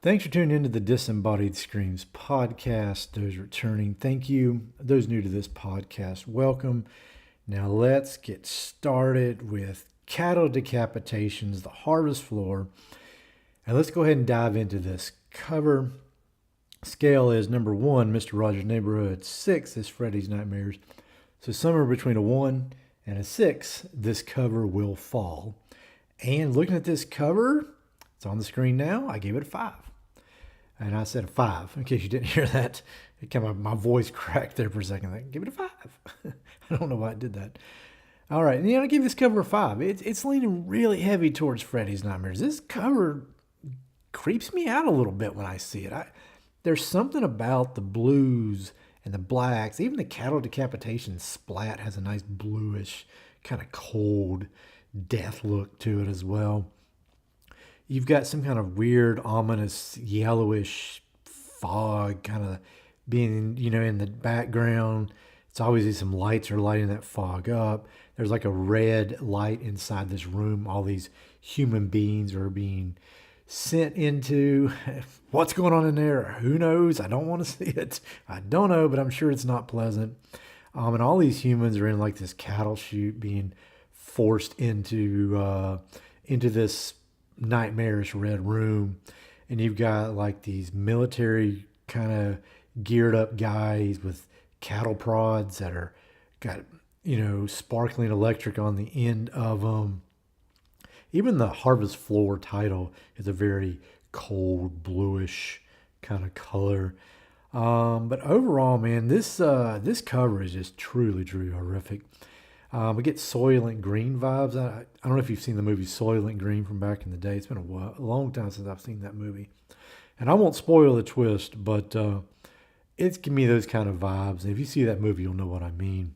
Thanks for tuning into the Disembodied Screams podcast. Those returning, thank you. Those new to this podcast, welcome. Now let's get started with Cattle Decapitations, The Harvest Floor. And let's go ahead and dive into this cover. Scale is number 1, Mr. Rogers' Neighborhood. 6 is Freddy's Nightmares. So somewhere between a 1 and a 6, this cover will fall. And looking at this cover, it's on the screen now, I gave it a 5. And I said a 5, in case you didn't hear that. It came out, my voice cracked there for a second. Like, give it a 5. I don't know why I did that. All right, and I gave this cover a 5. It's leaning really heavy towards Freddy's Nightmares. This cover creeps me out a little bit when I see it. There's something about the blues and the blacks. Even the Cattle Decapitation splat has a nice bluish, kind of cold death look to it as well. You've got some kind of weird, ominous, yellowish fog kind of being, in the background. It's always some lights are lighting that fog up. There's like a red light inside this room. All these human beings are being sent into. What's going on in there? Who knows? I don't want to see it. I don't know, but I'm sure it's not pleasant. And all these humans are in like this cattle chute being forced into this nightmarish red room, and you've got like these military kind of geared up guys with cattle prods that are got sparkling electric on the end of them. Even the Harvest Floor title is a very cold bluish kind of color, but overall, man, this cover is just truly horrific. We get Soylent Green vibes. I don't know if you've seen the movie Soylent Green from back in the day. It's been a long time since I've seen that movie. And I won't spoil the twist, but it's giving me those kind of vibes. And if you see that movie, you'll know what I mean.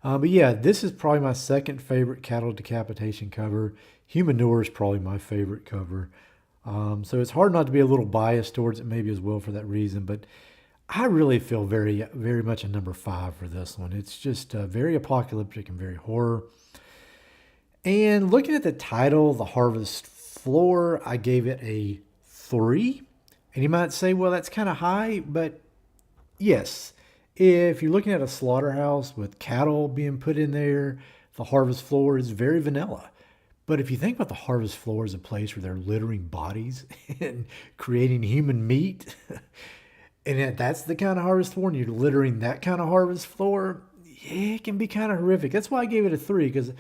But yeah, this is probably my second favorite Cattle Decapitation cover. Humanure is probably my favorite cover. So it's hard not to be a little biased towards it maybe as well for that reason. But I really feel very much a number 5 for this one. It's just very apocalyptic and very horror. And looking at the title, The Harvest Floor, I gave it a 3. And you might say, well, that's kind of high. But yes, if you're looking at a slaughterhouse with cattle being put in there, The Harvest Floor is very vanilla. But if you think about the Harvest Floor as a place where they're littering bodies and creating human meat, and that's the kind of harvest floor, and you're littering that kind of harvest floor, yeah, it can be kind of horrific. That's why I gave it a 3, because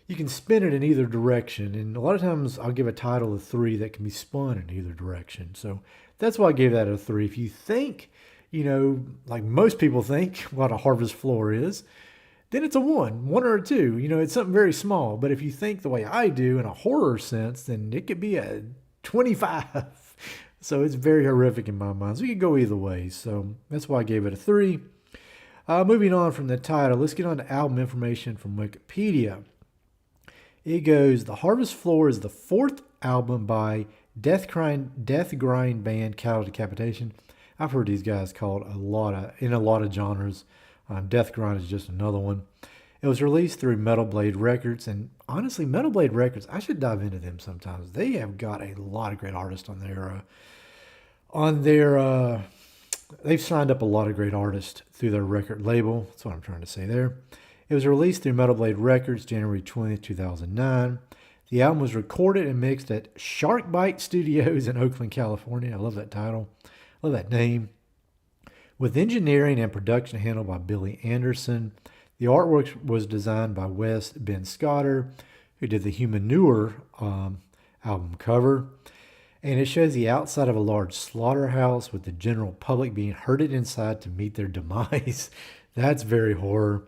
you can spin it in either direction. And a lot of times I'll give a title a 3 that can be spun in either direction. So that's why I gave that a 3. If you think, like most people think what a harvest floor is, then it's a 1 or a 2. It's something very small. But if you think the way I do in a horror sense, then it could be a 25. So it's very horrific in my mind. So you can go either way. So that's why I gave it a 3. Moving on from the title, let's get on to album information from Wikipedia. It goes, The Harvest Floor is the 4th album by Death Grind band Cattle Decapitation. I've heard these guys called in a lot of genres. Death Grind is just another one. It was released through Metal Blade Records, and honestly, Metal Blade Records, I should dive into them sometimes. They have got a lot of great artists on their they've signed up a lot of great artists through their record label. That's what I'm trying to say there. It was released through Metal Blade Records January 20th, 2009. The album was recorded and mixed at Sharkbite Studios in Oakland, California. I love that title. I love that name. With engineering and production handled by Billy Anderson. The artwork was designed by Wes Ben Scotter, who did the Humanure album cover. And it shows the outside of a large slaughterhouse with the general public being herded inside to meet their demise. That's very horror.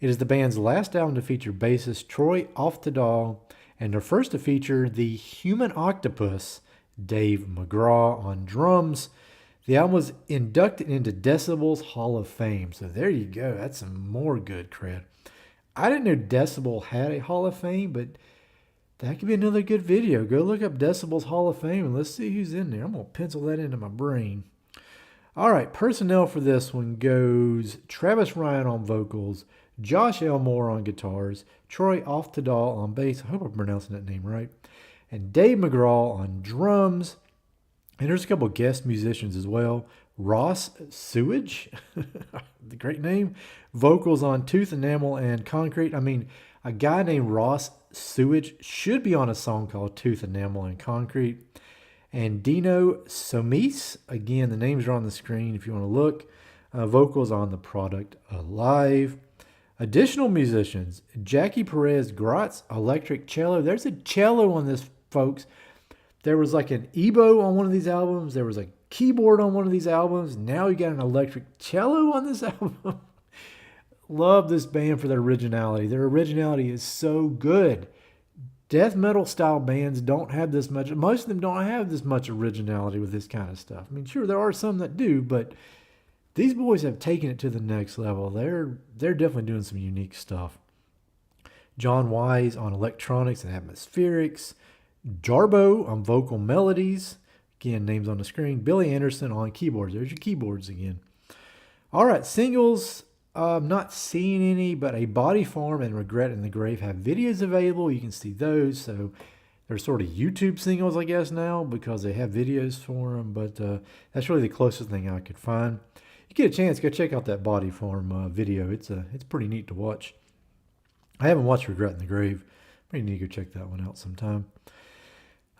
It is the band's last album to feature bassist Troy Oftedal, and their first to feature the human octopus, Dave McGraw, on drums. The album was inducted into Decibel's Hall of Fame. So there you go. That's some more good cred. I didn't know Decibel had a Hall of Fame, but that could be another good video. Go look up Decibel's Hall of Fame and let's see who's in there. I'm going to pencil that into my brain. All right, personnel for this one goes Travis Ryan on vocals, Josh Elmore on guitars, Troy Oftedal on bass. I hope I'm pronouncing that name right. And Dave McGraw on drums. And there's a couple of guest musicians as well. Ross Sewage, the great name, vocals on Tooth Enamel and Concrete. I mean, a guy named Ross Sewage should be on a song called Tooth Enamel and Concrete. And Dino Somis, again, the names are on the screen if you want to look. Vocals on The Product Alive. Additional musicians, Jackie Perez Gratz, electric cello. There's a cello on this, folks. There was like an EBO on one of these albums. There was a keyboard on one of these albums. Now you got an electric cello on this album. Love this band for their originality. Their originality is so good. Death metal style bands don't have this much. Most of them don't have this much originality with this kind of stuff. I mean, sure, there are some that do, but these boys have taken it to the next level. They're definitely doing some unique stuff. John Wise on electronics and atmospherics. Jarbo on vocal melodies. Again, names on the screen. Billy Anderson on keyboards. There's your keyboards again. All right, singles. I'm not seeing any, but A Body Farm and Regret in the Grave have videos available. You can see those. So they're sort of YouTube singles, I guess, now because they have videos for them. But that's really the closest thing I could find. You get a chance, go check out that Body Farm video. It's pretty neat to watch. I haven't watched Regret in the Grave. Pretty neat to go check that one out sometime.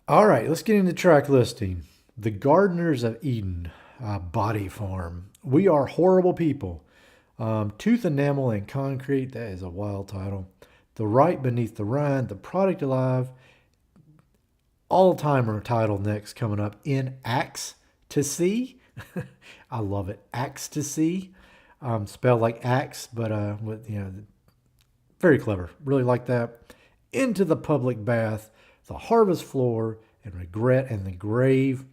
All right, let's get into track listing. The Gardeners of Eden, Body Farm. We Are Horrible People. Tooth Enamel and Concrete, that is a wild title. The Right Beneath the Rhine, The Product Alive. All-timer title next coming up, In Axe to See. I love it. Axe to See. Spelled like axe, but with, very clever. Really like that. Into the Public Bath, The Harvest Floor, and Regret and the Grave.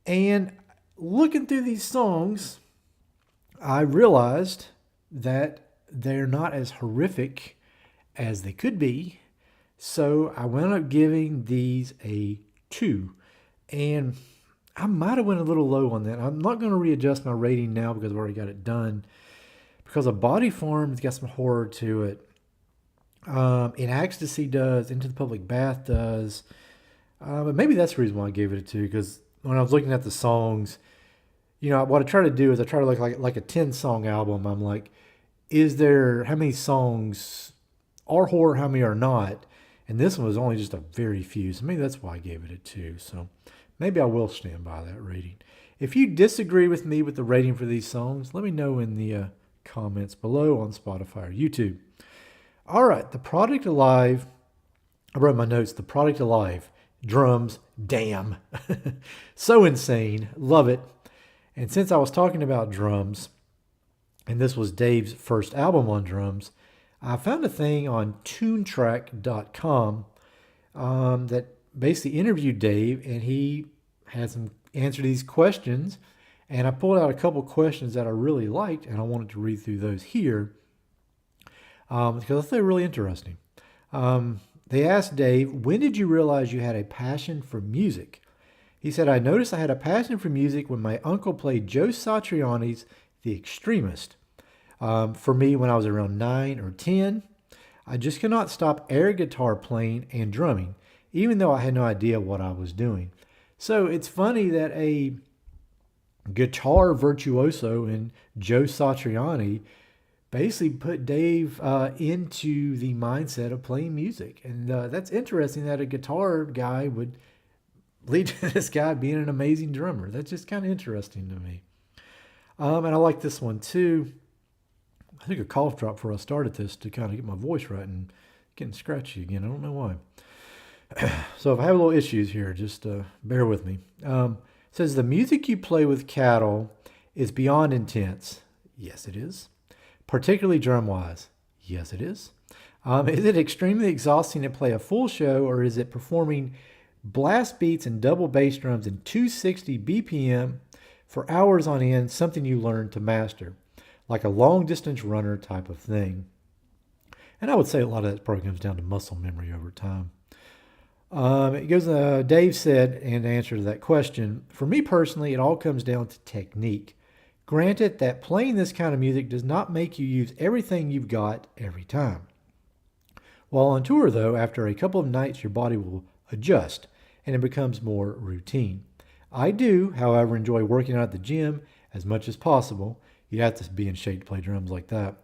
And looking through these songs, I realized that they're not as horrific as they could be. So I wound up giving these a 2. And I might have went a little low on that. I'm not going to readjust my rating now because I've already got it done. Because A Body Farm's got some horror to it. In Ecstasy does. Into the Public Bath does. But maybe that's the reason why I gave it a 2. Because when I was looking at the songs, what I try to do is I try to look like a 10-song album. I'm like, how many songs are horror, how many are not? And this one was only just a very few. So maybe that's why I gave it a 2. So maybe I will stand by that rating. If you disagree with me with the rating for these songs, let me know in the comments below on Spotify or YouTube. All right, The Product Alive. I wrote my notes. The Product Alive. Drums. Damn. So insane. Love it. And since I was talking about drums, and this was Dave's first album on drums, I found a thing on tunetrack.com that basically interviewed Dave, and he had some answer to these questions. And I pulled out a couple questions that I really liked, and I wanted to read through those here because I thought they were really interesting. They asked Dave, when did you realize you had a passion for music? He said, I noticed I had a passion for music when my uncle played Joe Satriani's The Extremist. For me, when I was around 9 or 10, I just could not stop air guitar playing and drumming, even though I had no idea what I was doing. So it's funny that a guitar virtuoso in Joe Satriani basically put Dave into the mindset of playing music. And that's interesting that a guitar guy would lead to this guy being an amazing drummer. That's just kind of interesting to me. And I like this one too. I think a cough drop before I started this to kind of get my voice right and getting scratchy again. I don't know why. So if I have little issues here, just bear with me. It says, the music you play with Cattle is beyond intense. Yes, it is. Particularly drum-wise. Yes, it is. Is it extremely exhausting to play a full show, or is it performing blast beats and double bass drums in 260 BPM for hours on end, something you learn to master, like a long-distance runner type of thing? And I would say a lot of that probably comes down to muscle memory over time. It goes. Dave said, in answer to that question, for me personally, it all comes down to technique. Granted that playing this kind of music does not make you use everything you've got every time. While on tour, though, after a couple of nights, your body will adjust and it becomes more routine. I do, however, enjoy working out at the gym as much as possible. You have to be in shape to play drums like that.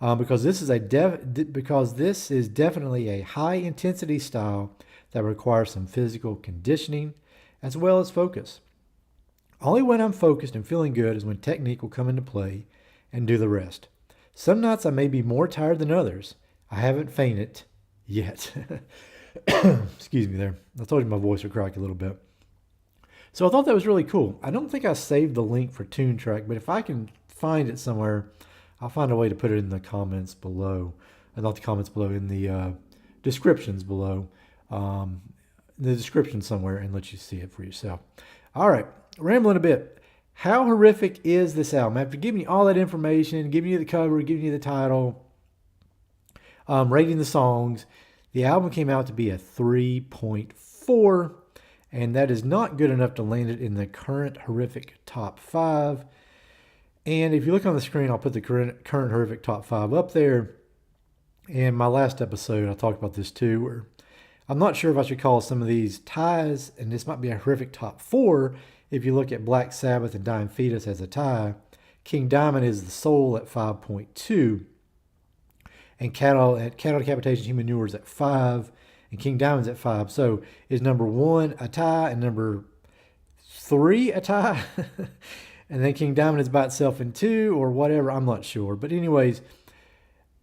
Because this is definitely a high intensity style that requires some physical conditioning as well as focus. Only when I'm focused and feeling good is when technique will come into play and do the rest. Some nights I may be more tired than others. I haven't fainted yet. Excuse me there. I told you my voice would crack a little bit. So I thought that was really cool. I don't think I saved the link for Tune Track, but if I can find it somewhere, I'll find a way to put it in the comments below. Not the comments below, in the descriptions below. The description somewhere, and let you see it for yourself. All right, rambling a bit. How horrific is this album? After giving you all that information, giving you the cover, giving you the title, rating the songs, the album came out to be a 3.4, and that is not good enough to land it in the current horrific top 5. And if you look on the screen, I'll put the current horrific top 5 up there. In my last episode, I talked about this too, where I'm not sure if I should call some of these ties, and this might be a horrific top 4 if you look at Black Sabbath and Dying Fetus as a tie. King Diamond is the Soul at 5.2. And Cattle Decapitation, Human Manure is at 5. And King Diamond's at 5. So is number 1 a tie and number 3 a tie? And then King Diamond is by itself in 2 or whatever. I'm not sure. But anyways,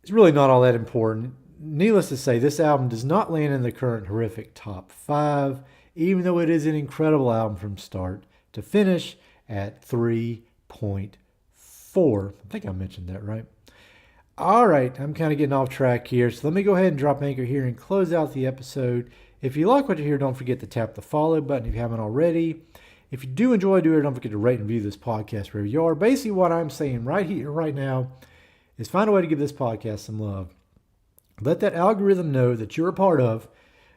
it's really not all that important. Needless to say, this album does not land in the current horrific top 5, even though it is an incredible album from start to finish at 3.4. I think I mentioned that, right? All right, I'm kind of getting off track here, so let me go ahead and drop anchor here and close out the episode. If you like what you hear, don't forget to tap the follow button if you haven't already. If you do enjoy doing it, don't forget to rate and review this podcast wherever you are. Basically, what I'm saying right here, right now, is find a way to give this podcast some love. Let that algorithm know that you're a part of,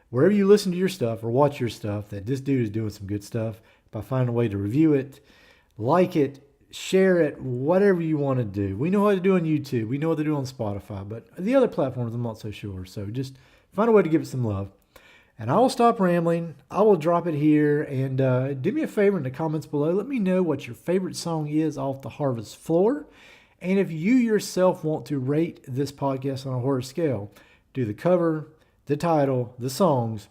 wherever you listen to your stuff or watch your stuff, that this dude is doing some good stuff by finding a way to review it, like it, share it, whatever you want to do. We know what to do on YouTube. We know what to do on Spotify, but the other platforms I'm not so sure. So just find a way to give it some love. And I will stop rambling. I will drop it here. And do me a favor in the comments below. Let me know what your favorite song is off the Harvest Floor. And if you yourself want to rate this podcast on a horror scale, do the cover, the title, the songs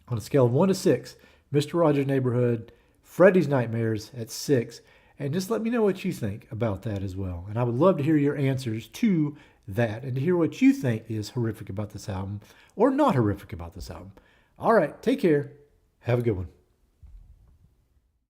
on a scale of 1 to 6. Mr. Rogers' Neighborhood, Freddy's Nightmares at 6. And just let me know what you think about that as well. And I would love to hear your answers to that and to hear what you think is horrific about this album or not horrific about this album. All right, take care. Have a good one.